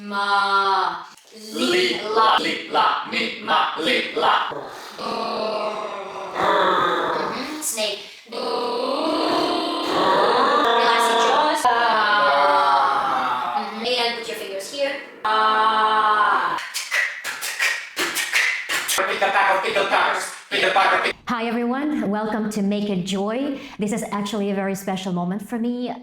Ma. Li. La. Li. La. Mi. Ma. Li. La. Snake. Relax your jaws. And put your fingers here. Hi everyone, welcome to Make It Joy. This is actually a very special moment for me.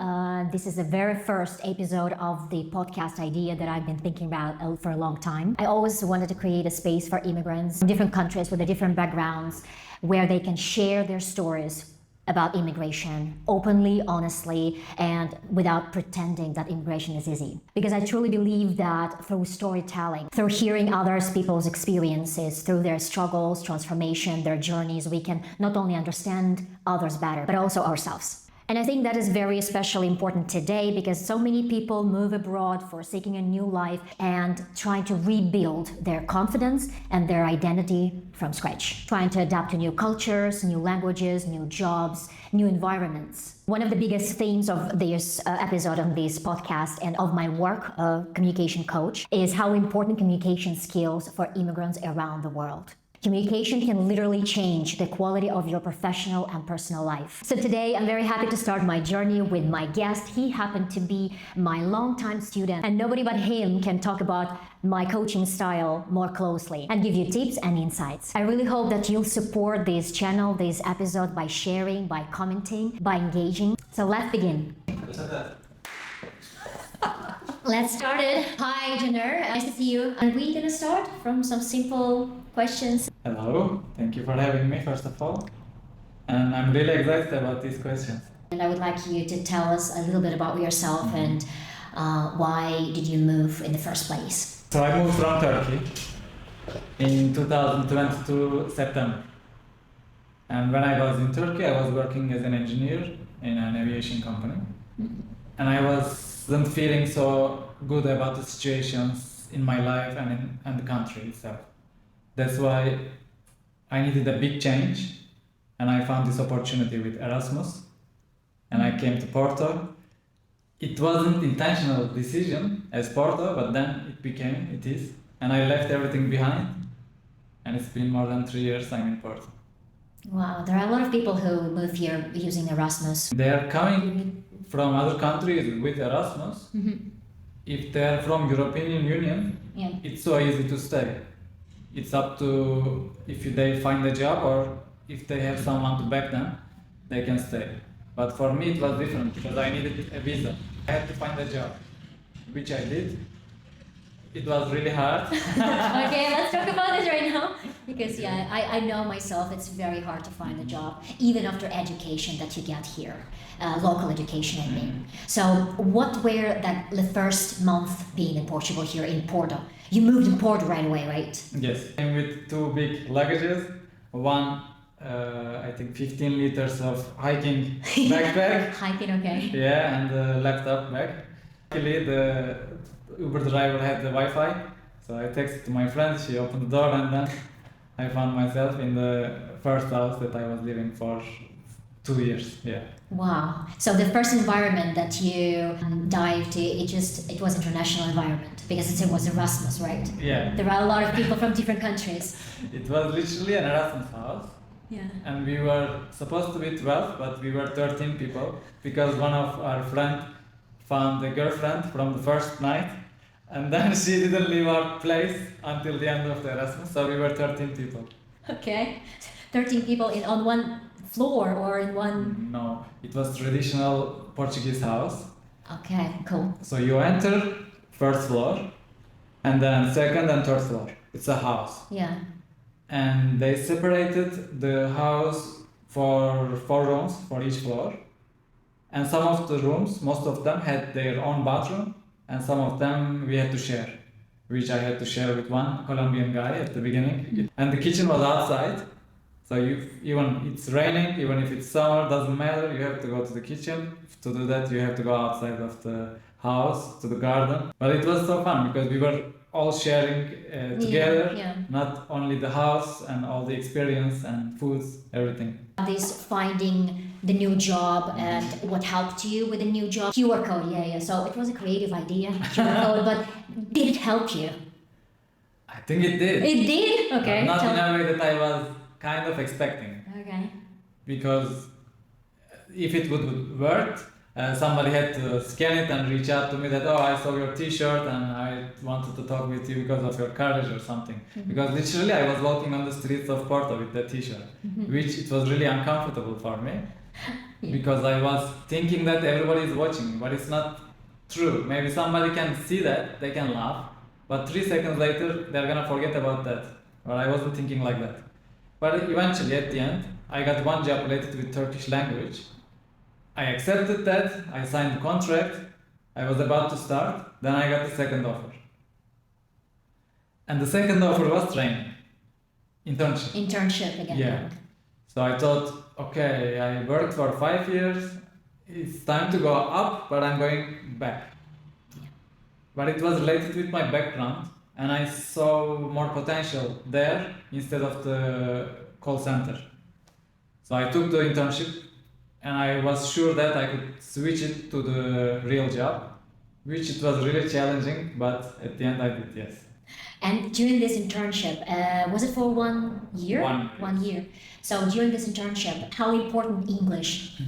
This is the very first episode of the podcast idea that I've been thinking about for a long time. I always wanted to create a space for immigrants from different countries with different backgrounds where they can share their stories about immigration openly, honestly, and without pretending that immigration is easy. Because I truly believe that through storytelling, through hearing others people's experiences, through their struggles, transformation, their journeys, we can not only understand others better, but also ourselves. And I think that is very especially important today because so many people move abroad for seeking a new life and trying to rebuild their confidence and their identity from scratch, trying to adapt to new cultures, new languages, new jobs, new environments. One of the biggest themes of this episode on this podcast and of my work, communication coach, is how important communication skills for immigrants around the world. Communication can literally change the quality of your professional and personal life. So today, I'm very happy to start my journey with my guest. He happened to be my longtime student, and nobody but him can talk about my coaching style more closely and give you tips and insights. I really hope that you'll support this channel, this episode by sharing, by commenting, by engaging. So let's begin. Let's start it. Hi, Janer. Nice to see you. And we're gonna start from some simple questions. Hello, thank you for having me first of all. And I'm really excited about these questions. And I would like you to tell us a little bit about yourself and why did you move in the first place? So I moved from Turkey in 2022 September. And when I was in Turkey, I was working as an engineer in an aviation company. And I wasn't feeling so good about the situations in my life and the country itself. That's why I needed a big change, and I found this opportunity with Erasmus, and I came to Porto. It wasn't intentional decision as Porto, but then it is, and I left everything behind, and it's been more than 3 years I'm in Porto. Wow, there are a lot of people who move here using Erasmus. They are coming from other countries with Erasmus. If they are from European Union, it's so easy to stay. It's up to if they find a job or if they have someone to back them, they can stay. But for me it was different because I needed a visa. I had to find a job, which I did. It was really hard. Okay, let's talk about this right now. Because I know myself, it's very hard to find a job, even after education that you get here, local education I mean. So what were the first month being in Portugal here in Porto? You moved in Porto right away, right? Yes, and with 2 big luggages, one I think 15 liters of hiking backpack. Hiking, okay. Yeah, and the laptop bag. Luckily the Uber driver had the Wi-Fi, so I texted to my friend, she opened the door, and then I found myself in the first house that I was living for 2 years. Yeah. Wow. So the first environment that you dived into, it was international environment because it was Erasmus, right? Yeah. There are a lot of people from different countries. It was literally an Erasmus house. Yeah. And we were supposed to be 12, but we were 13 people because one of our friends found a girlfriend from the first night, and then she didn't leave our place until the end of the Erasmus, so we were 13 people. Okay. 13 people on one floor or in one... No, it was traditional Portuguese house. Okay, cool. So you enter first floor, and then second and third floor. It's a house. Yeah. And they separated the house for 4 rooms for each floor. And some of the rooms, most of them had their own bathroom, and some of them we had to share, which I had to share with one Colombian guy at the beginning. And the kitchen was outside, so even it's raining, even if it's summer, doesn't matter, you have to go to the kitchen. To do that, you have to go outside of the house to the garden. But it was so fun because we were all sharing together, not only the house and all the experience and foods, everything. This finding the new job and what helped you with the new job? QR code, yeah. So it was a creative idea, QR code, but did it help you? I think it did. It did? Okay. Not in a way that I was kind of expecting. Okay. Because if it would work, somebody had to scan it and reach out to me that, oh, I saw your t-shirt and I wanted to talk with you because of your courage or something. Because literally I was walking on the streets of Porto with that t-shirt, which it was really uncomfortable for me. Because I was thinking that everybody is watching me, but it's not true. Maybe somebody can see that, they can laugh, but 3 seconds later they're gonna forget about that. But I wasn't thinking like that. But eventually at the end, I got one job related with Turkish language. I accepted that, I signed the contract, I was about to start, then I got the second offer. And the second offer was training, internship. Internship again. Yeah. So I thought, okay, I worked for 5 years, it's time to go up, but I'm going back. But it was related with my background, and I saw more potential there instead of the call center. So I took the internship, and I was sure that I could switch it to the real job, which it was really challenging, but at the end I did, yes. And during this internship, was it for 1 year? 1 year. 1 year. So during this internship, how important English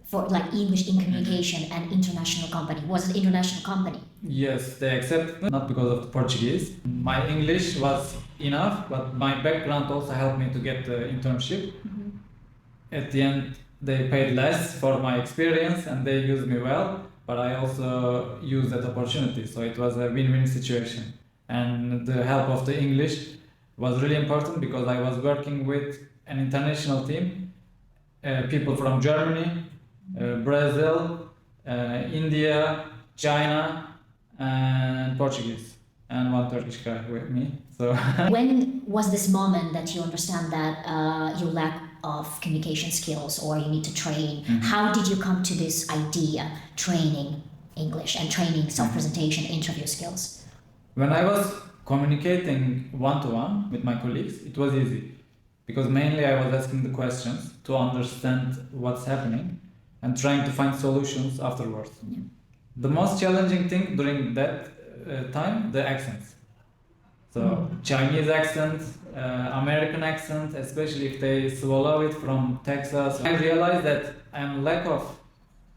for like English in communication and international company? Was it international company? Yes, they accepted me, not because of the Portuguese. My English was enough, but my background also helped me to get the internship. At the end, they paid less for my experience and they used me well, but I also used that opportunity, so it was a win-win situation. And the help of the English was really important because I was working with an international team, people from Germany, Brazil, India, China, and Portuguese, and one Turkish guy with me. So When was this moment that you understand that you lack of communication skills or you need to train? How did you come to this idea, training English and training self-presentation, interview skills? when I was communicating one-to-one with my colleagues, it was easy because mainly I was asking the questions to understand what's happening and trying to find solutions afterwards. The most challenging thing during that time, the accents. So Chinese accent, American accent, especially if they swallow it from Texas. I realized that I'm lack of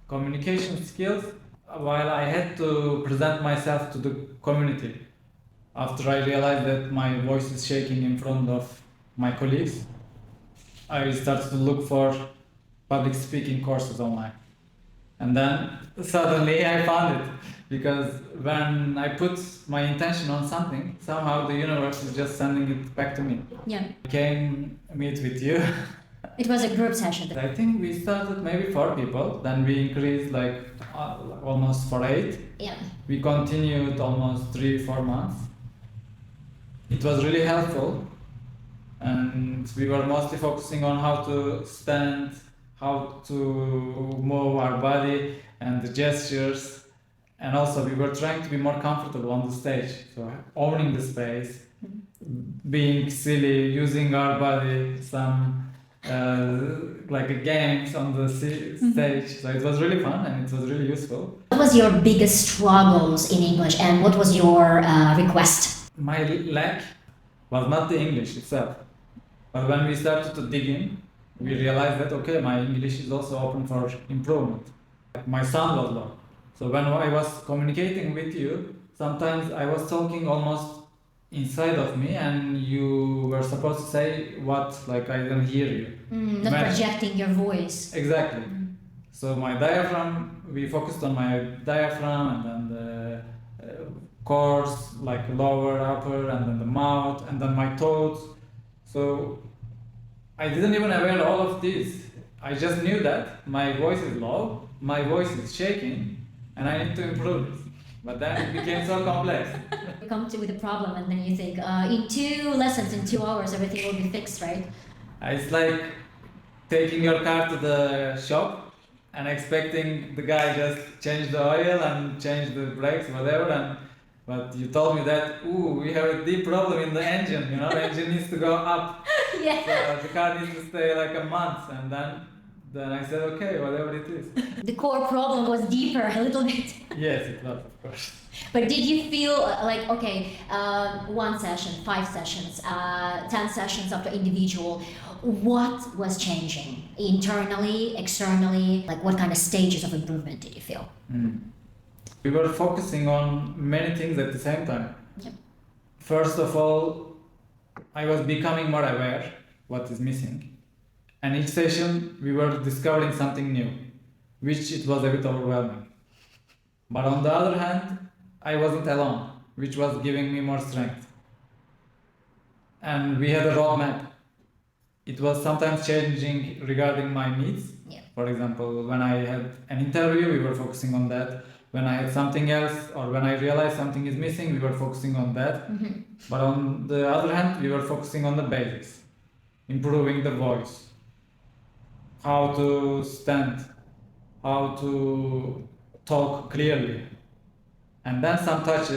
communication skills while I had to present myself to the community. After I realized that my voice is shaking in front of my colleagues, I started to look for public speaking courses online. And then suddenly I found it, because when I put my intention on something, somehow the universe is just sending it back to me. Yeah. I came meet with you. It was a group session. I think we started maybe 4 people, then we increased like almost for 8. Yeah. We continued almost 3-4 months. It was really helpful, and we were mostly focusing on how to stand, how to move our body and the gestures, and also we were trying to be more comfortable on the stage, so owning the space, being silly, using our body, some like games on the stage. So it was really fun and it was really useful. What was your biggest struggles in English and what was your request? My lack was not the English itself, but when we started to dig in, we realized that okay, my English is also open for improvement. My sound was low, so when I was communicating with you, sometimes I was talking almost inside of me and you were supposed to say what, like I didn't hear you. Not projecting your voice. Exactly. So my diaphragm, we focused on my diaphragm and then the chords, like lower, upper, and then the mouth, and then my throat. So I didn't even aware all of this. I just knew that my voice is low, my voice is shaking, and I need to improve it. But then it became so complex. You come with a problem and then you think, in 2 lessons, in 2 hours, everything will be fixed, right? It's like taking your car to the shop and expecting the guy just change the oil and change the brakes, whatever, but you told me that, we have a deep problem in the engine, the engine needs to go up. Yeah. So the car needs to stay like a month, and then Then I said, okay, whatever it is. The core problem was deeper a little bit. Yes, it was, of course. But did you feel like, okay, 1 session, 5 sessions, 10 sessions after individual, what was changing internally, externally? Like what kind of stages of improvement did you feel? We were focusing on many things at the same time. Yep. First of all, I was becoming more aware what is missing. And each session we were discovering something new, which it was a bit overwhelming. But on the other hand, I wasn't alone, which was giving me more strength. And we had a roadmap. It was sometimes changing regarding my needs. Yeah. For example, when I had an interview, we were focusing on that. When I had something else, or when I realized something is missing, we were focusing on that. Mm-hmm. But on the other hand, we were focusing on the basics, improving the voice, how to stand, how to talk clearly, and then some touch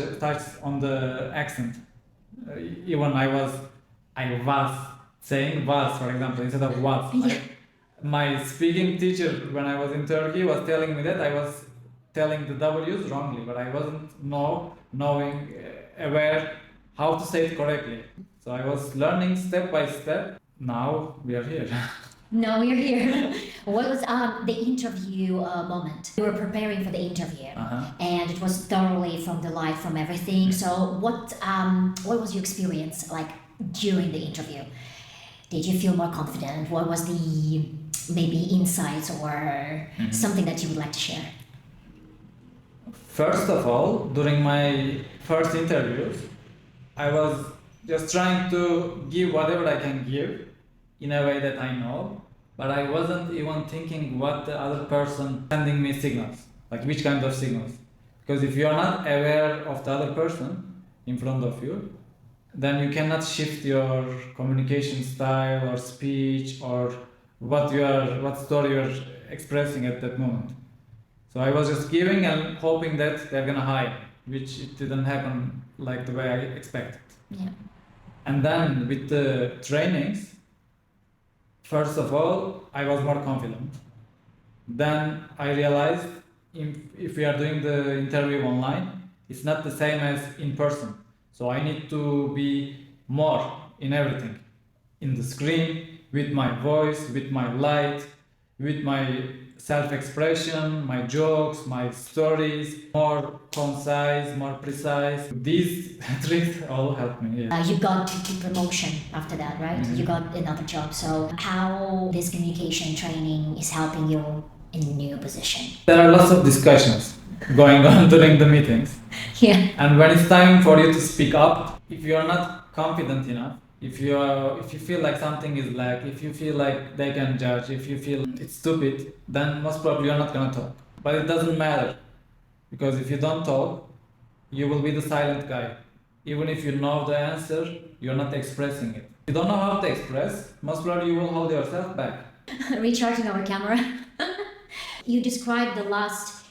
on the accent. Even I was saying was, for example, instead of was. Yeah. My speaking teacher, when I was in Turkey, was telling me that I was telling the W's wrongly, but I wasn't aware how to say it correctly. So I was learning step by step. Now we are here. No, you're here. What was the interview moment? You were preparing for the interview, and it was thoroughly from the life, from everything. So, what was your experience like during the interview? Did you feel more confident? What was the maybe insights or something that you would like to share? First of all, during my first interviews, I was just trying to give whatever I can give in a way that I know, but I wasn't even thinking what the other person sending me signals, like which kind of signals. Because if you are not aware of the other person in front of you, then you cannot shift your communication style or speech or what story you are expressing at that moment. So I was just giving and hoping that they're gonna hide, which it didn't happen like the way I expected. Yeah. And then with the trainings, first of all, I was more confident. Then I realized if we are doing the interview online, it's not the same as in person. So I need to be more in everything. In the screen, with my voice, with my light, with my self-expression, my jokes, my stories, more concise, more precise. These tricks all help me. Yeah. You got to promotion after that, right? You got another job. So how this communication training is helping you in the new position? There are lots of discussions going on during the meetings. Yeah. And when it's time for you to speak up, if you are not confident enough, if you feel like something is like, if you feel like they can judge, if you feel it's stupid, then most probably you're not gonna talk. But it doesn't matter, because if you don't talk, you will be the silent guy. Even if you know the answer, you're not expressing it. If you don't know how to express, most probably you will hold yourself back. Recharging our camera. You described the last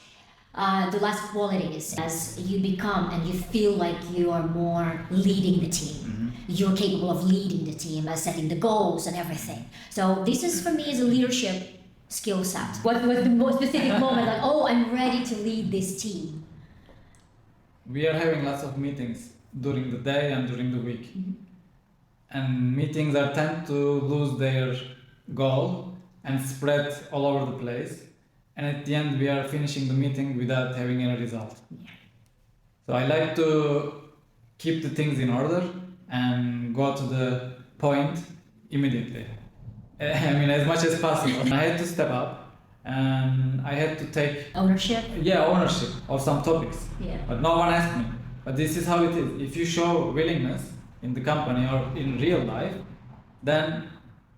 qualities as you become and you feel like you are more leading the team. You're capable of leading the team, setting the goals and everything. So this is for me as a leadership skill set. What was the most specific moment like, oh, I'm ready to lead this team? We are having lots of meetings during the day and during the week. And meetings tend to lose their goal and spread all over the place. And at the end, we are finishing the meeting without having any result. Yeah. So I like to keep the things in order and go to the point immediately. I mean, as much as possible. I had to step up and I had to take ownership of some topics. Yeah. But no one asked me. But this is how it is. If you show willingness in the company or in real life, then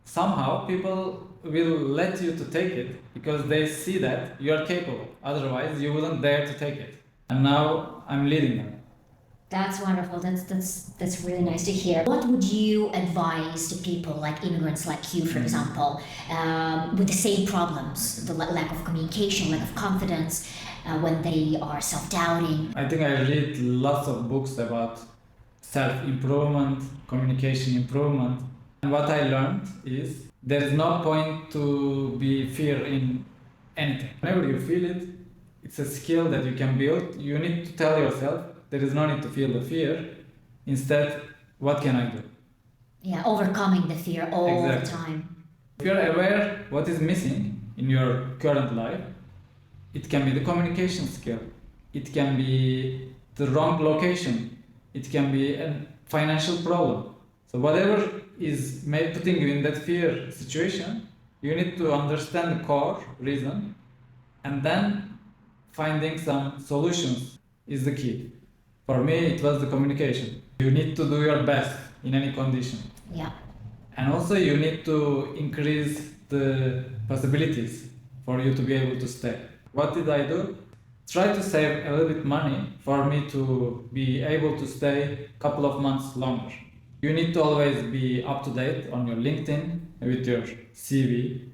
somehow people will let you to take it because they see that you are capable. Otherwise, you wouldn't dare to take it. And now I'm leading them. That's wonderful. That's really nice to hear. What would you advise to people like immigrants like you, for example, with the same problems, the lack of communication, lack of confidence, when they are self-doubting? I think I read lots of books about self-improvement, communication improvement. And what I learned is There is no point to be fear in anything. Whenever you feel it, it's a skill that you can build. You need to tell yourself there is no need to feel the fear. Instead, what can I do? Yeah, overcoming the fear all the Exactly. time. If you're aware what is missing in your current life, it can be the communication skill. It can be the wrong location. It can be a financial problem. So whatever is putting you in that fear situation, you need to understand the core reason, and then finding some solutions is the key. For me, it was the communication. You need to do your best in any condition. Yeah. And also you need to increase the possibilities for you to be able to stay. What did I do? Try to save a little bit money for me to be able to stay a couple of months longer. You need to always be up to date on your LinkedIn with your CV.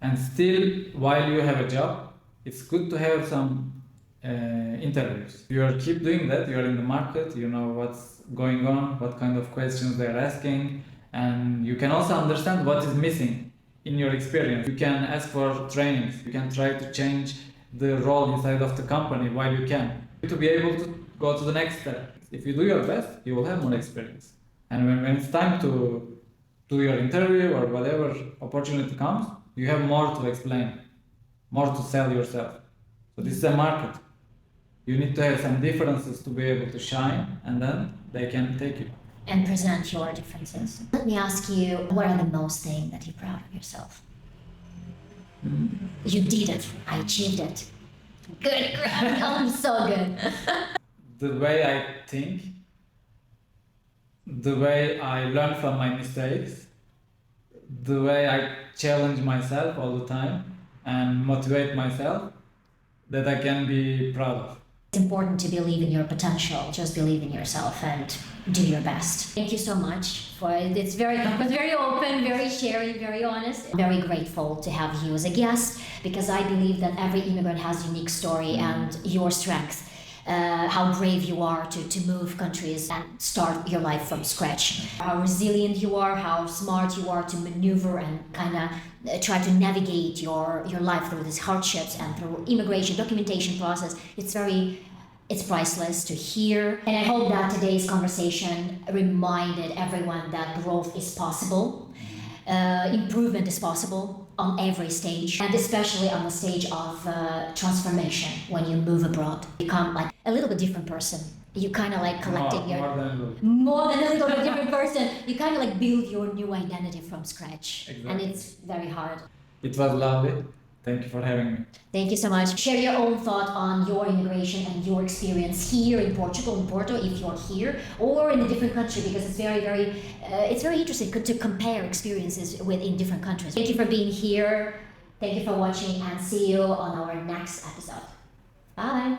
And still, while you have a job, it's good to have some interviews. You keep doing that, you're in the market, you know what's going on, what kind of questions they're asking, and you can also understand what is missing in your experience. You can ask for trainings, you can try to change the role inside of the company while you can, to be able to go to the next step. If you do your best, you will have more experience. And when it's time to do your interview or whatever opportunity comes, you have more to explain, more to sell yourself. So this is a market. You need to have some differences to be able to shine, and then they can take you. And present your differences. Let me ask you, what are the most things that you're proud of yourself? You did it. I achieved it. Good. I'm so good. The way I think, the way I learn from my mistakes, the way I challenge myself all the time and motivate myself, that I can be proud of. It's important to believe in your potential. Just believe in yourself and do your best. Thank you so much for it. It's very open, very sharing, very honest. I'm very grateful to have you as a guest because I believe that every immigrant has a unique story and your strength. How brave you are to move countries and start your life from scratch. How resilient you are, how smart you are to maneuver and kind of try to navigate your life through these hardships and through immigration documentation process. It's priceless to hear. And I hope that today's conversation reminded everyone that growth is possible, improvement is possible on every stage, and especially on the stage of transformation when you move abroad. Become like a little bit different person. You kind of like collecting more than a little bit different person. You kind of like build your new identity from scratch. Exactly. And it's very hard. It was lovely. Thank you for having me. Thank you so much. Share your own thought on your immigration and your experience here in Portugal, in Porto, if you're here, or in a different country, because it's very interesting to compare experiences in different countries. Thank you for being here. Thank you for watching, and see you on our next episode. Bye.